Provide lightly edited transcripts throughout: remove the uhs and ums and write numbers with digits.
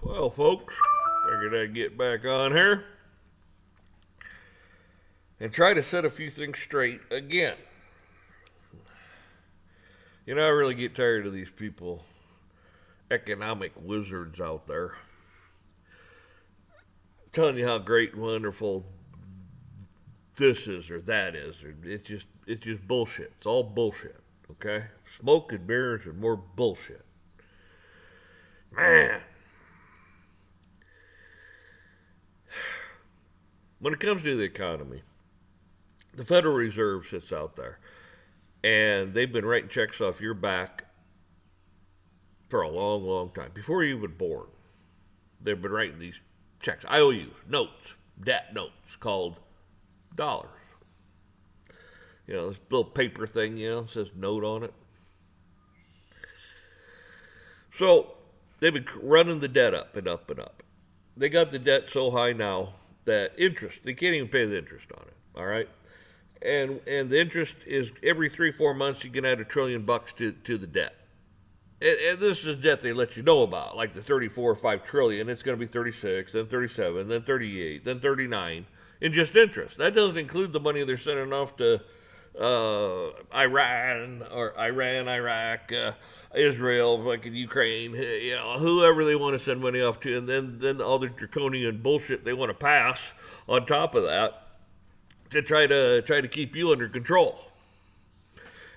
Well, folks, figured I'd get back on here and try to set a few things straight again. You know, I really get tired of these people, economic wizards out there, telling you how great and wonderful this is or that is. Or it's just bullshit. It's all bullshit. Okay? Smoke and mirrors and more bullshit. Man. When it comes to the economy, the Federal Reserve sits out there, and they've been writing checks off your back for a long, long time. Before you were born, they've been writing these checks, IOUs, notes, debt notes, called dollars. You know, this little paper thing, says note on it. So, they've been running the debt up and up and up. They got the debt so high now that interest, they can't even pay the interest on it, all right? And the interest is every 3-4 months you can add $1 trillion to the debt. And this is debt they let you know about, like the 34 or 5 trillion. It's going to be 36, then 37, then 38, then 39 in just interest. That doesn't include the money they're sending off to Iraq, Israel, like in Ukraine, whoever they want to send money off to, and then all the draconian bullshit they want to pass on top of that to try to keep you under control.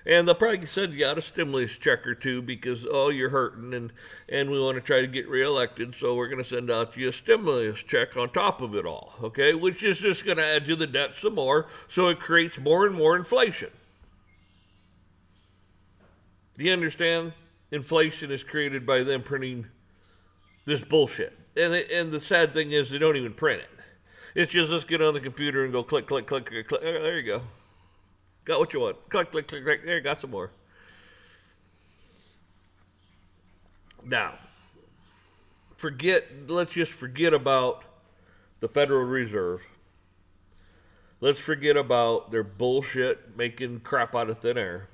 And they'll probably send you out a stimulus check or two because, you're hurting and we want to try to get reelected, so we're going to send out you a stimulus check on top of it all, okay? Which is just going to add to the debt some more, so it creates more and more inflation. Do you understand? Inflation is created by them printing this bullshit. And the sad thing is they don't even print it. It's just let's get on the computer and go click, click, click, click, click. There you go. Got what you want. Click, click, click, click. There, got some more. Now, let's just forget about the Federal Reserve. Let's forget about their bullshit making crap out of thin air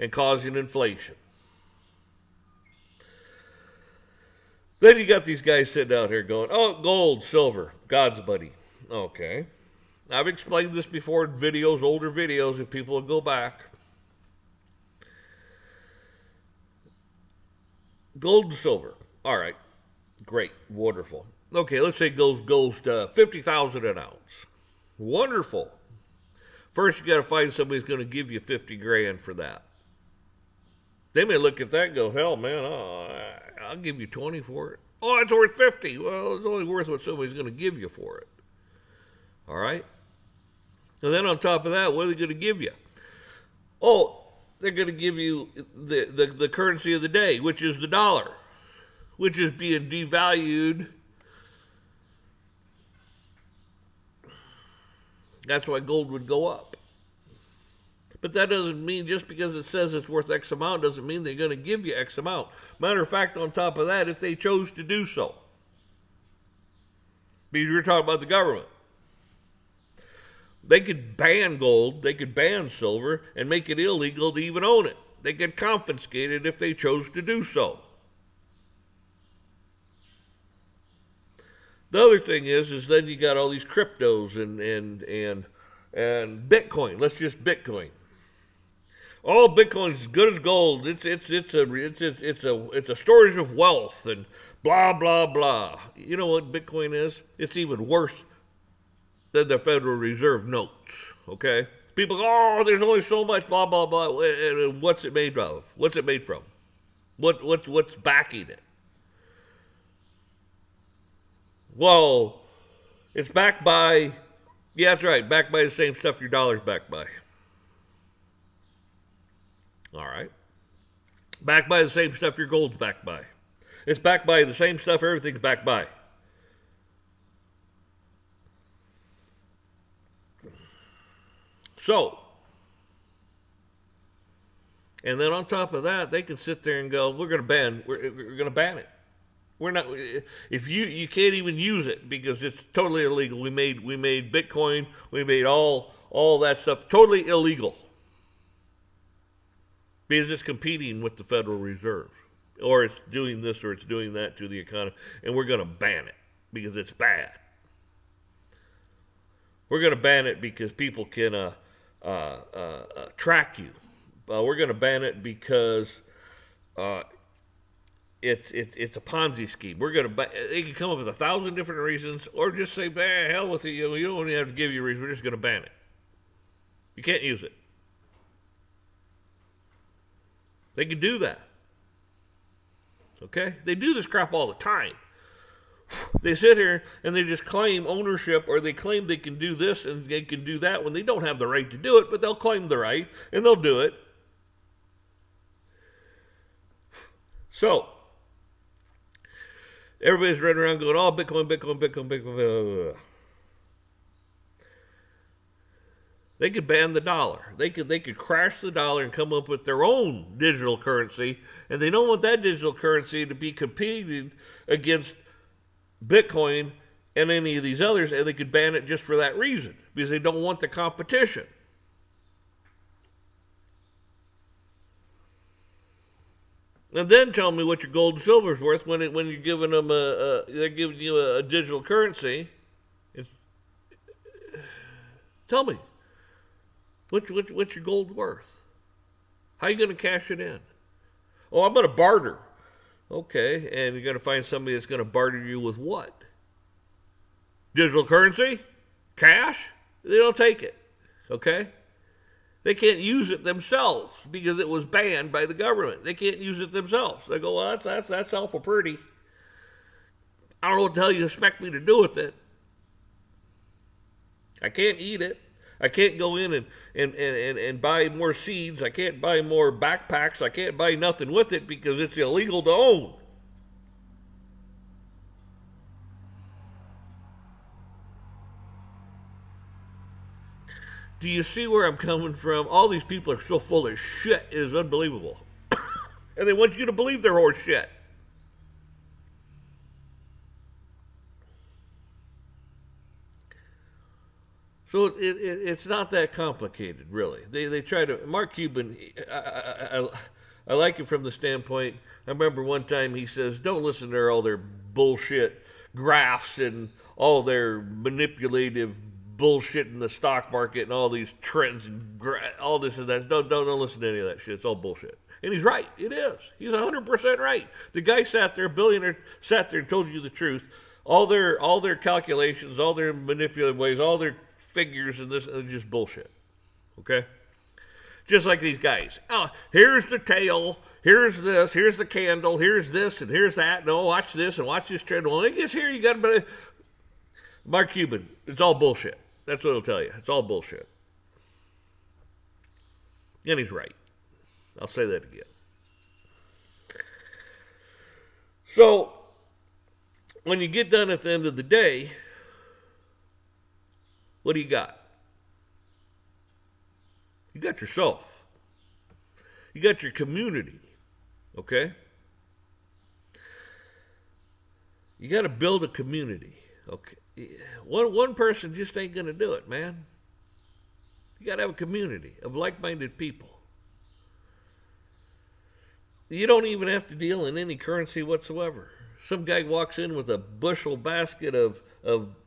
and causing inflation. Then you got these guys sitting out here going, gold, silver, God's buddy. Okay. I've explained this before in videos, older videos, if people will go back. Gold and silver. All right. Great. Wonderful. Okay, let's say goes to 50,000 an ounce. Wonderful. First, you got to find somebody who's going to give you 50 grand for that. They may look at that and go, hell, man, I'll give you 20 for it. Oh, it's worth 50. Well, it's only worth what somebody's going to give you for it. All right? And then on top of that, what are they going to give you? Oh, they're going to give you the currency of the day, which is the dollar, which is being devalued. That's why gold would go up. But that doesn't mean just because it says it's worth X amount doesn't mean they're going to give you X amount. Matter of fact, on top of that, if they chose to do so, because you're talking about the government, they could ban gold, they could ban silver, and make it illegal to even own it. They could confiscate it if they chose to do so. The other thing is then you got all these cryptos and Bitcoin. Let's just Bitcoin. All Bitcoin's as good as gold. It's a storage of wealth and blah blah blah. You know what Bitcoin is? It's even worse than the Federal Reserve notes. Okay, people go, there's only so much blah blah blah. And what's it made of? What's it made from? What's backing it? Well, it's backed by. Yeah, that's right. Backed by the same stuff your dollar's backed by. All right. Backed by the same stuff your gold's backed by. It's backed by the same stuff everything's backed by. So, and then on top of that, they can sit there and go, we're going to ban it. We're not. If you can't even use it because it's totally illegal. We made Bitcoin. We made all that stuff totally illegal because it's competing with the Federal Reserve. or it's doing this or it's doing that to the economy, and we're going to ban it because it's bad. We're going to ban it because people can track you. We're going to ban it because it's a Ponzi scheme. We're going to they can come up with 1,000 different reasons, or just say, hell with it. You don't even have to give you a reason. We're just going to ban it. You can't use it. They can do that. Okay? They do this crap all the time. They sit here and they just claim ownership, or they claim they can do this and they can do that when they don't have the right to do it, but they'll claim the right and they'll do it. So, everybody's running around going, oh, Bitcoin, Bitcoin, Bitcoin, Bitcoin, blah, blah, blah. They could ban the dollar. They could crash the dollar and come up with their own digital currency, and they don't want that digital currency to be competing against Bitcoin and any of these others, and they could ban it just for that reason, because they don't want the competition. And then tell me what your gold and silver is worth when you're giving them they're giving you a digital currency. Tell me, what's your gold worth? How are you going to cash it in? Oh, I'm going to barter. Okay, and you're going to find somebody that's going to barter you with what? Digital currency? Cash? They don't take it. Okay? They can't use it themselves because it was banned by the government. They can't use it themselves. They go, well, that's awful pretty. I don't know what the hell you expect me to do with it. I can't eat it. I can't go in and buy more seeds. I can't buy more backpacks. I can't buy nothing with it because it's illegal to own. Do you see where I'm coming from? All these people are so full of shit, it is unbelievable. And they want you to believe their horse shit. So it's not that complicated, really. They try to. Mark Cuban, I like him from the standpoint. I remember one time he says, "Don't listen to all their bullshit graphs and all their manipulative bullshit in the stock market and all these trends and all this and that. Don't listen to any of that shit. It's all bullshit." And he's right. It is. He's 100% right. The guy sat there, billionaire, sat there and told you the truth. All their calculations, all their manipulative ways, all their figures and this are just bullshit. Okay? Just like these guys. Oh, here's the tail, here's this, here's the candle, here's this, and here's that. No, watch this and watch this trend. Well, it gets here, you got to. Mark Cuban, it's all bullshit. That's what he'll tell you. It's all bullshit. And he's right. I'll say that again. So, when you get done at the end of the day, what do you got? You got yourself. You got your community. Okay? You got to build a community. Okay? One person just ain't going to do it, man. You got to have a community of like-minded people. You don't even have to deal in any currency whatsoever. Some guy walks in with a bushel basket of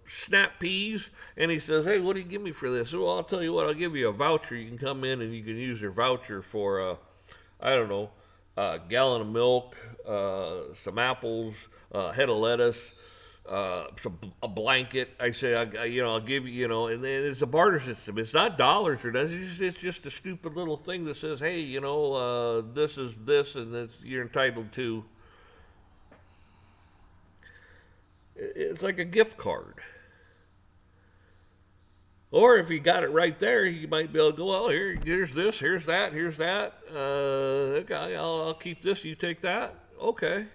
snap peas, and he says, "Hey, what do you give me for this?" Well, I'll tell you what, I'll give you a voucher. You can come in and you can use your voucher for, I don't know, a gallon of milk, some apples, a head of lettuce, a blanket. I say, I'll give you, and then it's a barter system. It's not dollars or nothing. It's just a stupid little thing that says, hey, this is this, and you're entitled to. It's like a gift card. Or if you got it right there, you might be able to go, well, here's this, here's that, here's that. Okay, I'll keep this, you take that. Okay.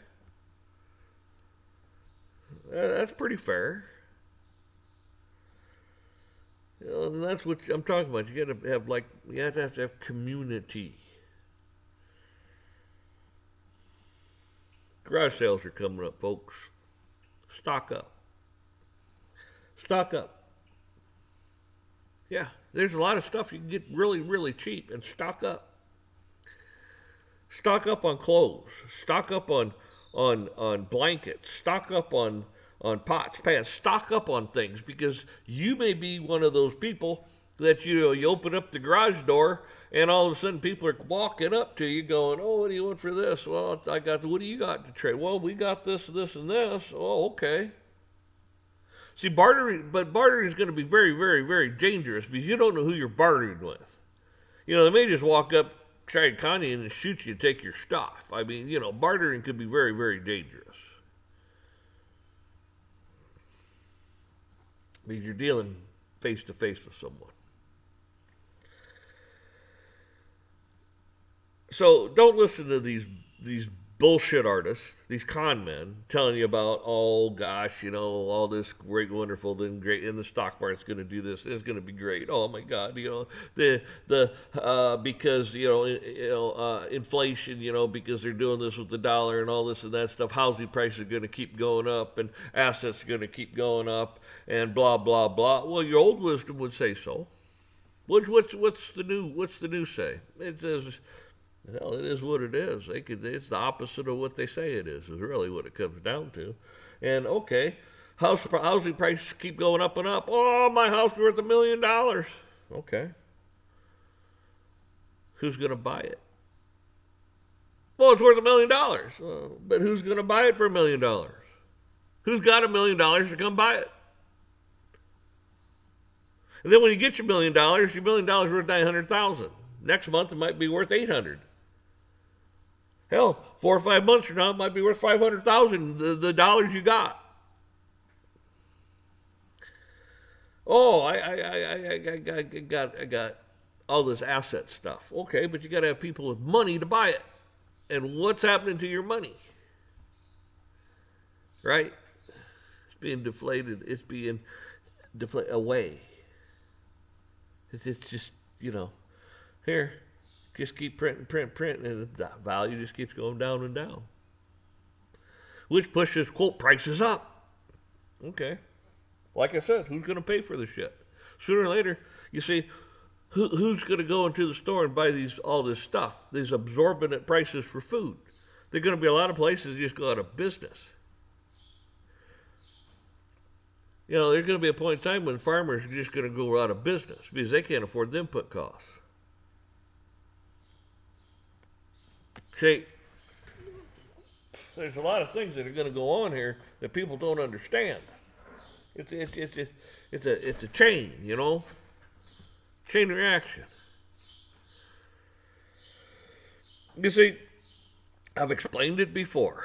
That's pretty fair. And that's what I'm talking about. You got to have you have to have community. Garage sales are coming up, folks. Stock up. Stock up. Yeah, there's a lot of stuff you can get really, really cheap, and stock up. Stock up on clothes. Stock up on blankets. Stock up on pots, pans. Stock up on things because you may be one of those people that you open up the garage door and all of a sudden people are walking up to you going, "Oh, what do you want for this?" "Well, I got what do you got to trade?" "Well, we got this, this, and this." "Oh, okay." See, bartering is going to be very, very, very dangerous because you don't know who you're bartering with. They may just walk up, try and con you, and shoot you and take your stuff. I mean, bartering could be very, very dangerous because you're dealing face to face with someone. So don't listen to these bullshit artists, these con men, telling you about, oh gosh, all this great, wonderful, then great, and the stock market's going to do this, it's going to be great. Oh my God, the because inflation, because they're doing this with the dollar and all this and that stuff, housing prices are going to keep going up and assets are going to keep going up and blah blah blah. Well, your old wisdom would say so. What's the new say? It says, hell, it is what it is. It's the opposite of what they say it is really what it comes down to. And okay, housing prices keep going up and up. Oh, my house is worth $1 million. Okay. Who's going to buy it? Well, it's worth $1 million. But who's going to buy it for $1 million? Who's got $1 million to come buy it? And then when you get your $1 million, your $1 million worth $900,000. Next month it might be worth $800,000. Hell, 4 or 5 months from now, it might be worth $500,000. The dollars you got. Oh, I got all this asset stuff. Okay, but you got to have people with money to buy it. And what's happening to your money? Right? It's being deflated. It's being deflated away. It's just, here. Just keep printing, and the value just keeps going down and down. Which pushes, quote, prices up. Okay. Like I said, who's going to pay for the shit? Sooner or later, you see, who's going to go into the store and buy all this stuff, these absorbent prices for food? There are going to be a lot of places that just go out of business. There's going to be a point in time when farmers are just going to go out of business because they can't afford the input costs. See, there's a lot of things that are going to go on here that people don't understand. It's a chain, chain reaction. You see, I've explained it before.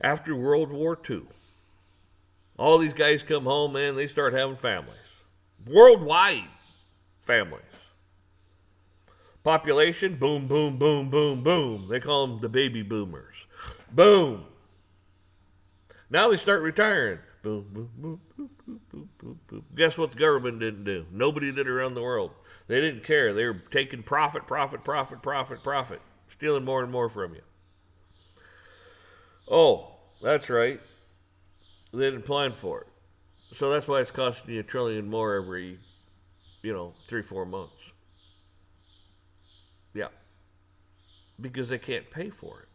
After World War II, all these guys come home, man, they start having families. Worldwide families. Population, boom, boom, boom, boom, boom. They call them the baby boomers. Boom. Now they start retiring. Boom, boom, boom, boom, boom, boom, boom, boom. Guess what the government didn't do? Nobody did around the world. They didn't care. They were taking profit, stealing more and more from you. Oh, that's right. They didn't plan for it. So that's why it's costing you $1 trillion more every, 3-4 months. Yeah. Because they can't pay for it.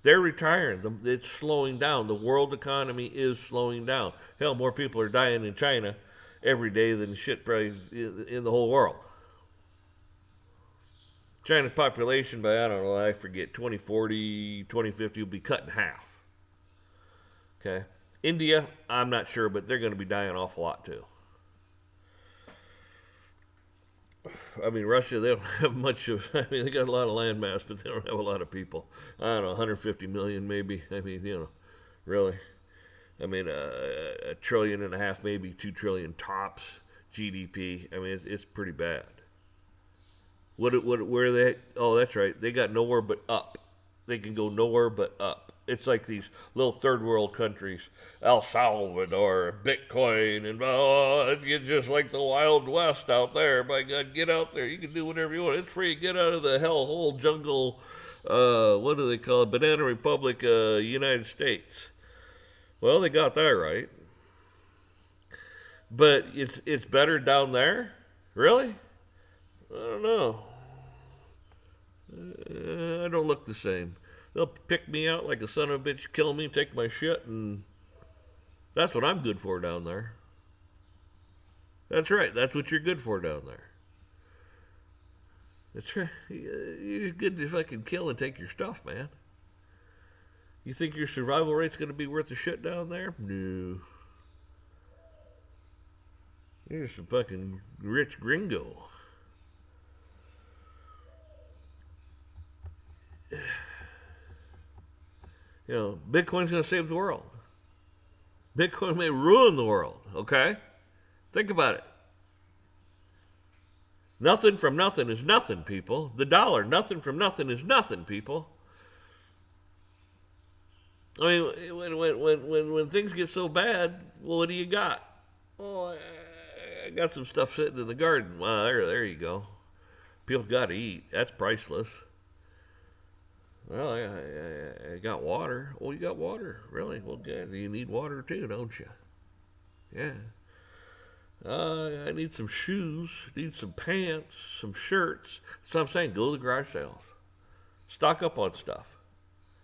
They're retiring. It's slowing down. The world economy is slowing down. Hell, more people are dying in China every day than shit probably in the whole world. China's population by, I forget, 2040, 2050 will be cut in half. Okay. India, I'm not sure, but they're going to be dying an awful lot too. I mean, Russia, they don't have much of, they got a lot of land mass, but they don't have a lot of people. 150 million maybe. Really. $1.5 trillion, maybe 2 trillion tops GDP. It's pretty bad. Where are they? Oh, that's right. They got nowhere but up. They can go nowhere but up. It's like these little third world countries, El Salvador, Bitcoin, and it's just like the Wild West out there. By God, get out there. You can do whatever you want. It's free. Get out of the hellhole jungle. What do they call it? Banana Republic, United States. Well, they got that right. But it's better down there? Really? I don't know. I don't look the same. They'll pick me out like a son of a bitch, kill me, take my shit, and that's what I'm good for down there. That's right. That's what you're good for down there. That's right. You're good to fucking kill and take your stuff, man. You think your survival rate's going to be worth a shit down there? No. You're some fucking rich gringo. You know, Bitcoin's going to save the world. Bitcoin may ruin the world, okay? Think about it. Nothing from nothing is nothing, people. The dollar, nothing from nothing is nothing, people. I mean, when things get so bad, well, what do you got? Oh, I got some stuff sitting in the garden. Well, there you go. People got to eat. That's priceless. Well, I got water. Oh, you got water? Really? Well, good. You need water too, don't you? Yeah. I need some shoes, need some pants, some shirts. That's what I'm saying. Go to the garage sales. Stock up on stuff.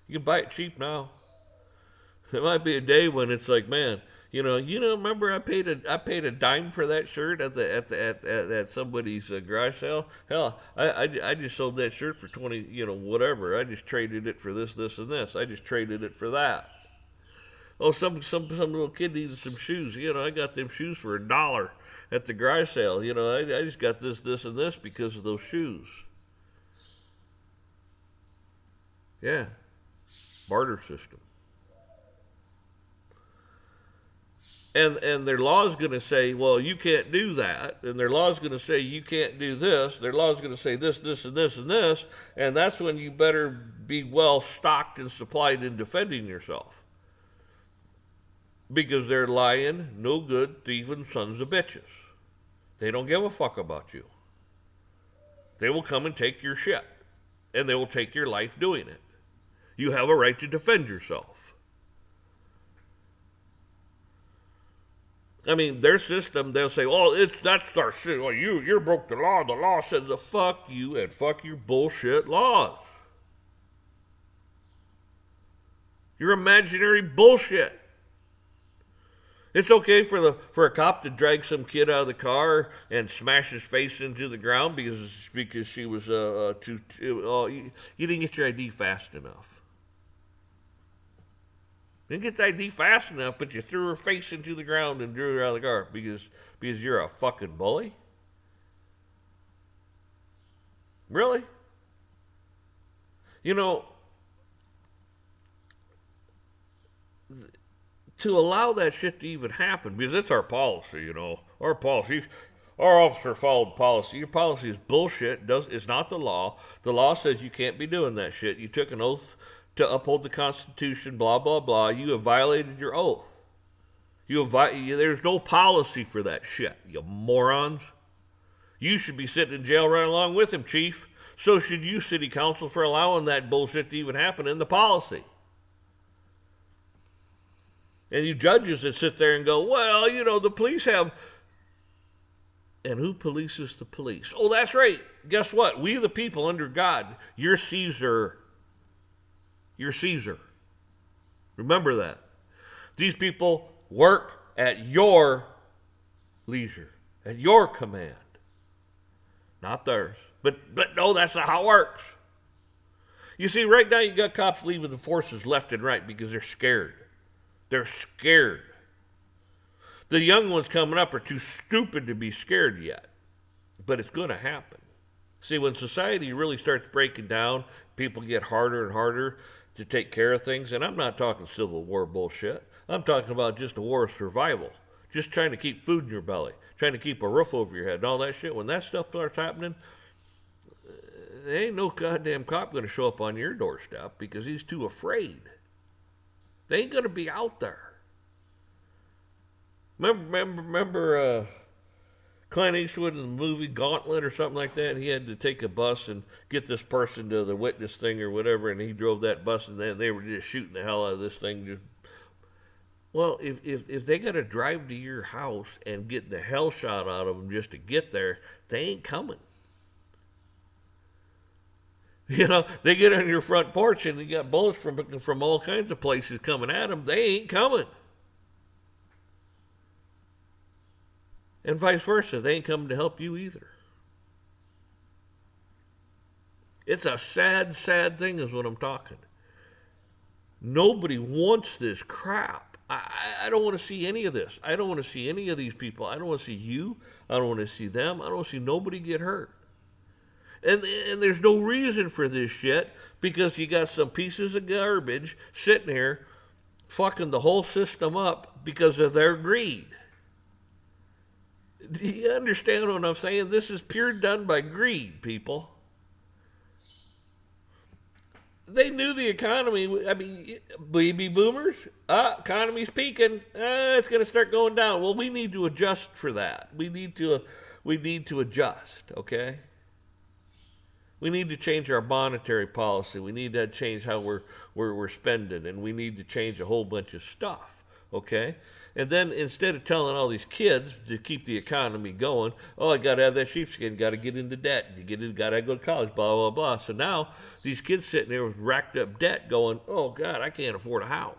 You can buy it cheap now. There might be a day when it's like, man, remember I paid a dime for that shirt at somebody's garage sale. Hell, I just sold that shirt for 20, whatever. I just traded it for this, and this. I just traded it for that. Oh, some little kid needed some shoes. I got them shoes for $1 at the garage sale. I just got this, and this because of those shoes. Yeah, barter system. And their law is going to say, well, you can't do that. And their law is going to say you can't do this. Their law is going to say this, and this, and this. And that's when you better be well stocked and supplied in defending yourself. Because they're lying, no good, thieving sons of bitches. They don't give a fuck about you. They will come and take your shit. And they will take your life doing it. You have a right to defend yourself. I mean, their system, they'll say, oh, that's our shit. Well, you broke the law. The law says the fuck you and fuck your bullshit laws. Your imaginary bullshit. It's okay for a cop to drag some kid out of the car and smash his face into the ground because she was you didn't get your ID fast enough. You didn't get the ID fast enough, but you threw her face into the ground and drew her out of the car because you're a fucking bully. Really? To allow that shit to even happen, because it's our policy, our policy. Our officer followed policy. Your policy is bullshit. It's not the law. The law says you can't be doing that shit. You took an oath to uphold the Constitution, blah, blah, blah. You have violated your oath. There's no policy for that shit, you morons. You should be sitting in jail right along with him, Chief. So should you, City Council, for allowing that bullshit to even happen in the policy. And you judges that sit there and go, well, the police have... And who polices the police? Oh, that's right. Guess what? We the people under God. You're Caesar. You're Caesar. Remember that. These people work at your leisure, at your command. Not theirs. But no, that's not how it works. You see, right now you got cops leaving the forces left and right because they're scared. They're scared. The young ones coming up are too stupid to be scared yet. But it's going to happen. See, when society really starts breaking down, people get harder and harder to take care of things. And I'm not talking Civil War bullshit. I'm talking about just a war of survival. Just trying to keep food in your belly. Trying to keep a roof over your head and all that shit. When that stuff starts happening, there ain't no goddamn cop going to show up on your doorstep because he's too afraid. They ain't going to be out there. Remember Clint Eastwood in the movie Gauntlet or something like that? He had to take a bus and get this person to the witness thing or whatever, and he drove that bus, and then they were just shooting the hell out of this thing. Well, if they got to drive to your house and get the hell shot out of them just to get there, they ain't coming. They get on your front porch and you got bullets from all kinds of places coming at them. They ain't coming. And vice versa. They ain't coming to help you either. It's a sad, sad thing is what I'm talking. Nobody wants this crap. I don't want to see any of this. I don't want to see any of these people. I don't want to see you. I don't want to see them. I don't want to see nobody get hurt. And there's no reason for this shit because you got some pieces of garbage sitting here fucking the whole system up because of their greed. Do you understand what I'm saying? This is pure done by greed, people. They knew the economy, baby boomers, economy's peaking, it's going to start going down. Well, we need to adjust for that. We need to adjust, okay? We need to change our monetary policy. We need to change how we're spending, and we need to change a whole bunch of stuff, okay? And then instead of telling all these kids to keep the economy going, I got to have that sheepskin, got to get into debt, got to go to college, blah, blah, blah. So now these kids sitting there with racked up debt going, oh, God, I can't afford a house.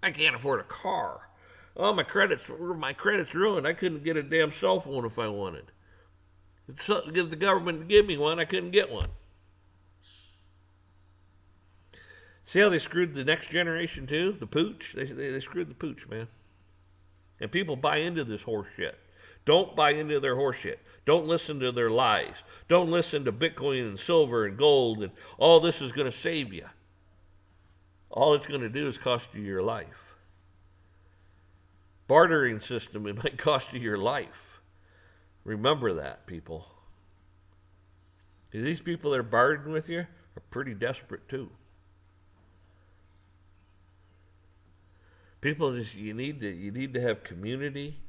I can't afford a car. Oh, my credit's ruined. I couldn't get a damn cell phone if I wanted. If the government give me one, I couldn't get one. See how they screwed the next generation too? The pooch? They screwed the pooch, man. And people buy into this horse shit. Don't buy into their horse shit. Don't listen to their lies. Don't listen to Bitcoin and silver and gold and all this is going to save you. All it's going to do is cost you your life. Bartering system, it might cost you your life. Remember that, people. These people that are bartering with you are pretty desperate too. People you need to have community,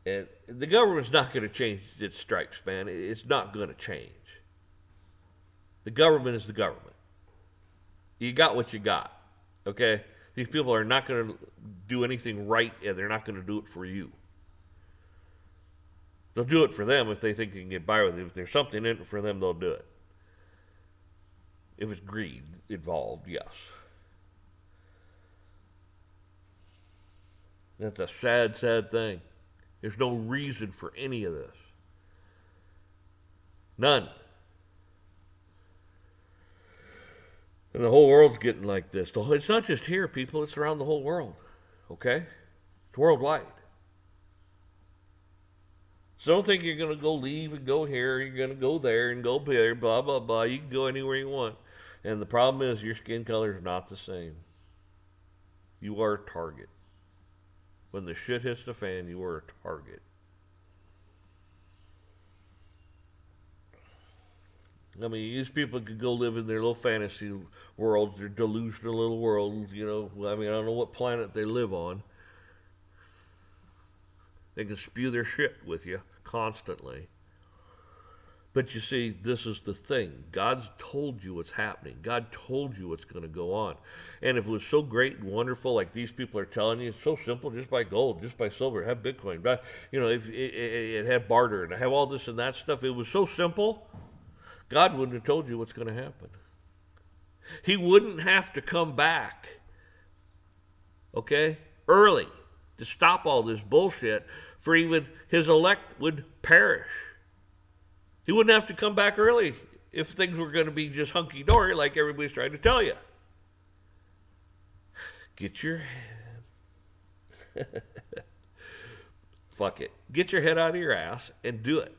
and the government's not going to change its stripes, man. It's not going to change. The government is the government. You got what you got, okay? These people are not going to do anything right, and they're not going to do it for you. They'll do it for them if they think they can get by with it. If there's something in it for them, they'll do it. If it's greed involved, yes. That's a sad, sad thing. There's no reason for any of this. None. And the whole world's getting like this. It's not just here, people. It's around the whole world. Okay? It's worldwide. So don't think you're going to go leave and go here. You're going to go there and go there, blah, blah, blah. You can go anywhere you want. And the problem is your skin color is not the same. You are a target. When the shit hits the fan, you are a target. I mean, these people could go live in their little fantasy worlds, their delusional little world, I don't know what planet they live on. They can spew their shit with you constantly. But you see, this is the thing. God's told you what's happening. God told you what's going to go on. And if it was so great and wonderful, like these people are telling you, it's so simple, just buy gold, just buy silver, have Bitcoin. But, if it had barter and have all this and that stuff, it was so simple, God wouldn't have told you what's going to happen. He wouldn't have to come back, okay, early to stop all this bullshit, for even his elect would perish. He wouldn't have to come back early if things were going to be just hunky-dory like everybody's trying to tell you. Get your fuck it. Get your head out of your ass and do it.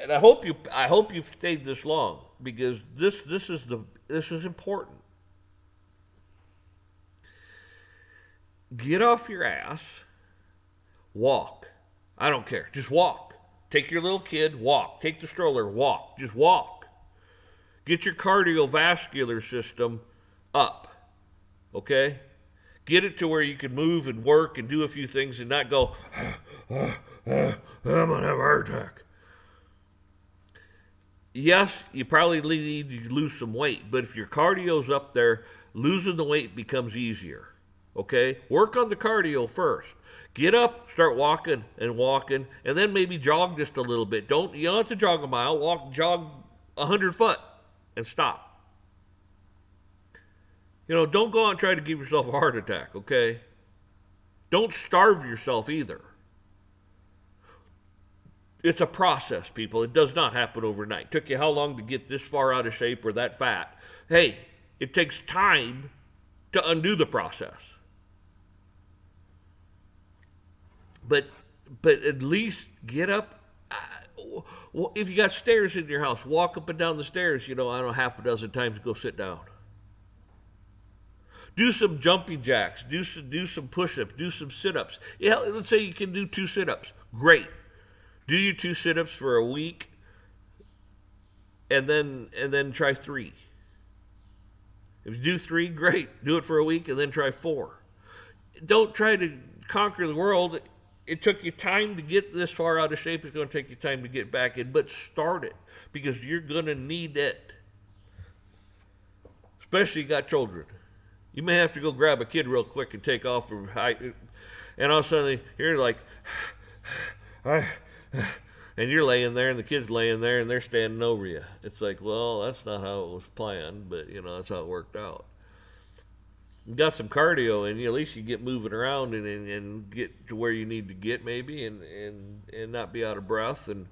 And I hope you've stayed this long, because this is important. Get off your ass. Walk. I don't care. Just walk. Take your little kid, walk. Take the stroller, walk. Just walk. Get your cardiovascular system up, okay? Get it to where you can move and work and do a few things and not go, I'm going to have a heart attack. Yes, you probably need to lose some weight, but if your cardio's up there, losing the weight becomes easier, Okay? Work on the cardio first. Get up, start walking, and then maybe jog just a little bit. You don't have to jog a mile. Jog 100 foot, and stop. Don't go out and try to give yourself a heart attack. Okay? Don't starve yourself either. It's a process, people. It does not happen overnight. It took you how long to get this far out of shape or that fat? Hey, it takes time to undo the process. But at least get up. Well, if you got stairs in your house, walk up and down the stairs, I don't know, half a dozen times, go sit down. Do some jumping jacks, do some push-ups, do some sit-ups. Yeah, let's say you can do 2 sit-ups. Great. Do your 2 sit-ups for a week, and then try 3. If you do 3, great. Do it for a week, and then try 4. Don't try to conquer the world. It took you time to get this far out of shape. It's going to take you time to get back in, but start it, because you're going to need it. Especially if you got children. You may have to go grab a kid real quick and take off from height, and all of a sudden you're like, and you're laying there, and the kid's laying there, and they're standing over you. It's like, well, that's not how it was planned, but that's how it worked out. You got some cardio, and at least you get moving around and get to where you need to get, maybe, and not be out of breath, and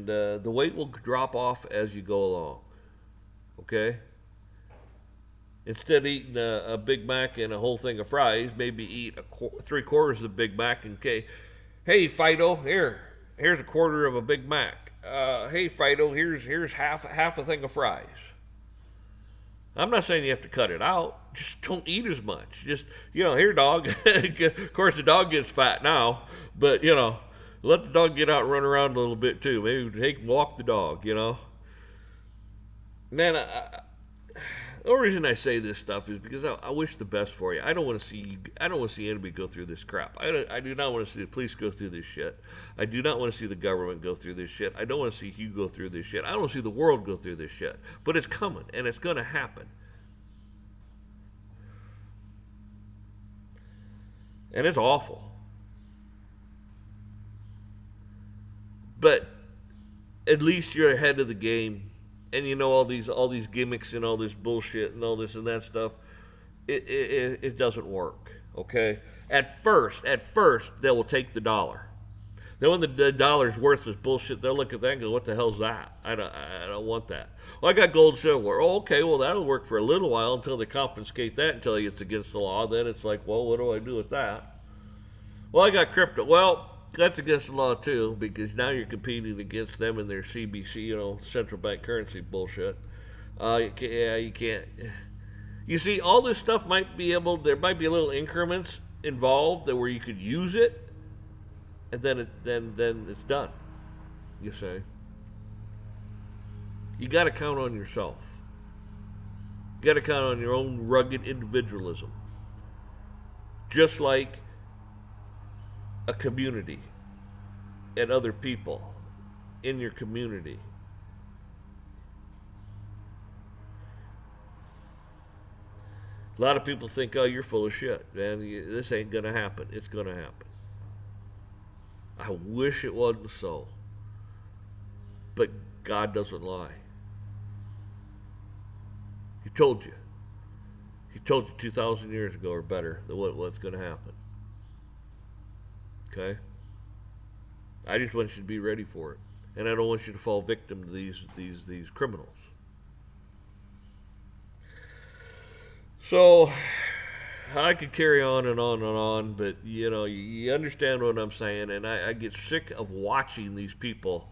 the weight will drop off as you go along. Okay. Instead of eating a Big Mac and a whole thing of fries, maybe eat 3/4 of the Big Mac. And hey, Fido, here's a quarter of a Big Mac. Hey, Fido, here's half a thing of fries. I'm not saying you have to cut it out. Just don't eat as much. Just, here, dog. Of course, the dog gets fat now, but, let the dog get out and run around a little bit too. Maybe take and walk the dog, Man, the only reason I say this stuff is because I wish the best for you. I don't want to see anybody go through this crap. I do not want to see the police go through this shit. I do not want to see the government go through this shit. I don't want to see you go through this shit. I don't want to see the world go through this shit. But it's coming, and it's going to happen. And it's awful. But at least you're ahead of the game. And all these gimmicks and all this bullshit and all this and that stuff, it doesn't work. Okay. At first, they will take the dollar. Then when the dollar's worthless bullshit, they'll look at that and go, "What the hell's that? I don't want that." Well, I got gold, silver. Oh, okay. Well, that'll work for a little while until they confiscate that and tell you it's against the law. Then it's like, well, what do I do with that? Well, I got crypto. Well, that's against the law too, because now you're competing against them and their CBC, central bank currency bullshit. You can't. You see, all this stuff there might be little increments involved where you could use it, and then it's done. You say. You got to count on yourself. You got to count on your own rugged individualism. Just like a community and other people in your community. A lot of people think, oh, you're full of shit, man. This ain't going to happen. It's going to happen. I wish it wasn't so. But God doesn't lie. He told you. He told you 2,000 years ago or better that what's going to happen. Okay? I just want you to be ready for it. And I don't want you to fall victim to these criminals. So, I could carry on and on and on, but you understand what I'm saying, and I get sick of watching these people.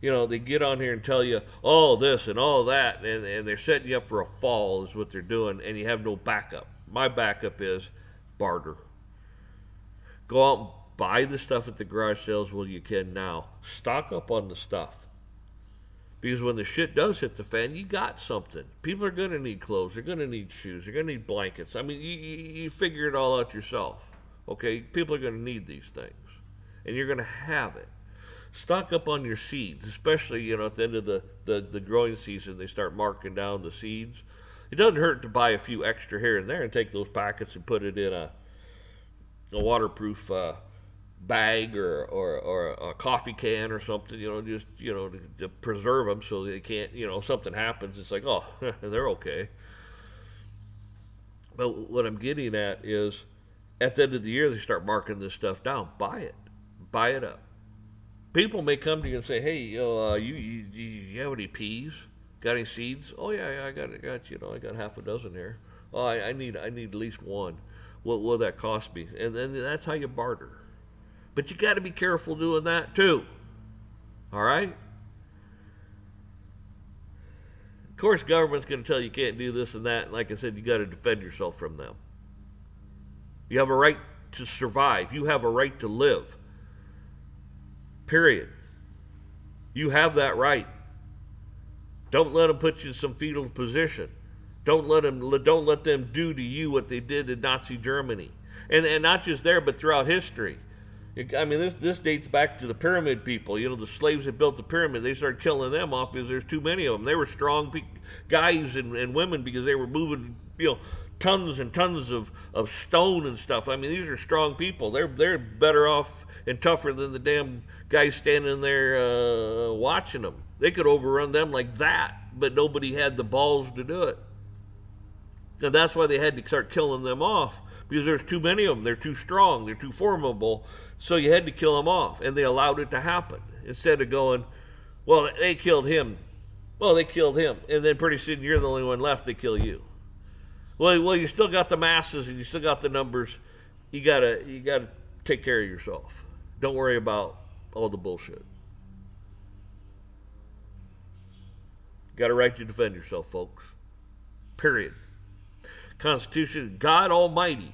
They get on here and tell you all this and all that, and they're setting you up for a fall is what they're doing, and you have no backup. My backup is barter. Go out and buy the stuff at the garage sales while you can now. Stock up on the stuff. Because when the shit does hit the fan, you got something. People are going to need clothes. They're going to need shoes. They're going to need blankets. I mean, you figure it all out yourself. Okay? People are going to need these things. And you're going to have it. Stock up on your seeds, especially, at the end of the growing season, they start marking down the seeds. It doesn't hurt to buy a few extra here and there and take those packets and put it in a waterproof bag or a coffee can or something, just, to preserve them so they can't, if something happens, it's like, oh, they're okay. But what I'm getting at is at the end of the year, they start marking this stuff down. Buy it. Buy it up. People may come to you and say, hey, you have any peas? Got any seeds? Oh, yeah, I got, I got half a dozen here. Oh, I need at least one. What will that cost me? And then that's how you barter. But you got to be careful doing that too. All right? Of course, government's going to tell you can't do this and that. And like I said, you got to defend yourself from them. You have a right to survive. You have a right to live. Period. You have that right. Don't let them put you in some fetal position. Don't let them do to you what they did in Nazi Germany, and not just there, but throughout history. I mean, this dates back to the pyramid people. The slaves that built the pyramid. They started killing them off because there's too many of them. They were strong guys and women because they were moving, tons and tons of stone and stuff. I mean, these are strong people. They're better off and tougher than the damn guys standing there watching them. They could overrun them like that, but nobody had the balls to do it. And that's why they had to start killing them off, because there's too many of them. They're too strong. They're too formidable. So you had to kill them off, and they allowed it to happen. Instead of going, well, they killed him. Well, they killed him. And then pretty soon you're the only one left, they kill you. Well, you still got the masses, and you still got the numbers. You gotta take care of yourself. Don't worry about all the bullshit. Got a right to defend yourself, folks. Period. Constitution, God Almighty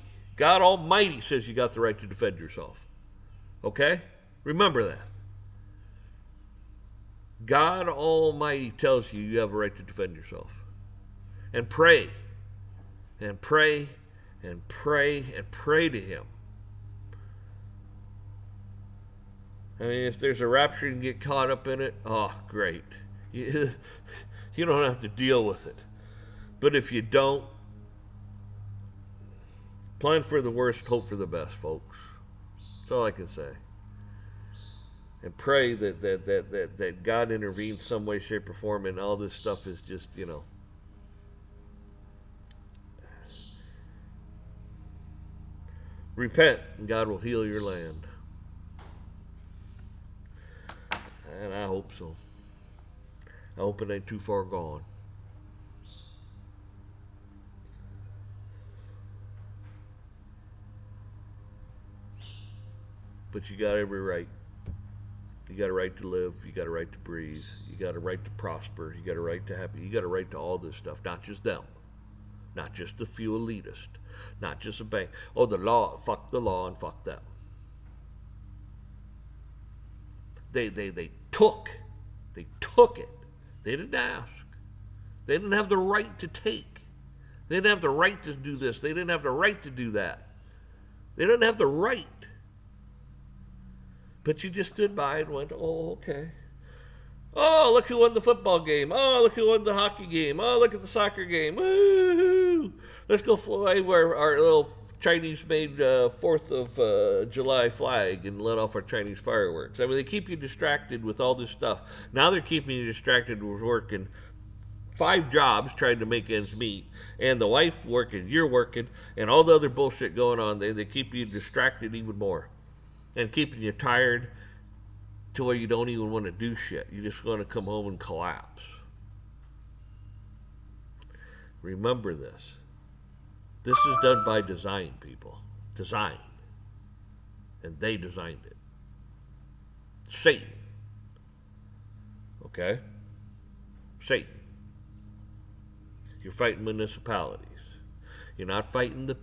says you got the right to defend yourself. Okay? Remember that. God Almighty tells you you have a right to defend yourself. And pray. And pray. And pray. And pray to Him. I mean, if there's a rapture and get caught up in it, oh, great. You don't have to deal with it. But if you don't, plan for the worst, hope for the best, folks. That's all I can say. And pray that God intervenes some way, shape, or form, and all this stuff is just, repent, and God will heal your land. And I hope so. I hope it ain't too far gone. But you got every right. You got a right to live. You got a right to breathe. You got a right to prosper. You got a right to happy. You got a right to all this stuff. Not just them. Not just a few elitists. Not just a bank. Oh, the law. Fuck the law and fuck them. They took. They took it. They didn't ask. They didn't have the right to take. They didn't have the right to do this. They didn't have the right to do that. They didn't have the right. But you just stood by and went, oh, okay. Oh, look who won the football game. Oh, look who won the hockey game. Oh, look at the soccer game. Woo-hoo. Let's go fly our little Chinese-made 4th of July flag and let off our Chinese fireworks. I mean, they keep you distracted with all this stuff. Now they're keeping you distracted with working 5 jobs trying to make ends meet, and the wife's working, you're working, and all the other bullshit going on. They keep you distracted even more and keeping you tired to where you don't even want to do shit. You just want to come home and collapse. Remember this. This is done by design, people. Design. And they designed it. Satan. Okay? Satan. You're fighting municipalities. You're not fighting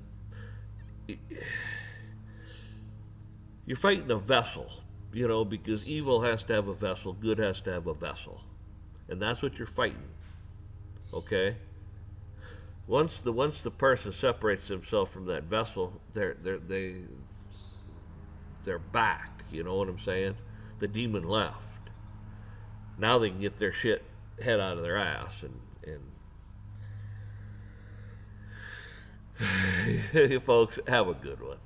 you're fighting a vessel, because evil has to have a vessel, good has to have a vessel. And that's what you're fighting. Okay? Once the person separates himself from that vessel, they're back. You know what I'm saying? The demon left. Now they can get their shit head out of their ass and Folks, have a good one.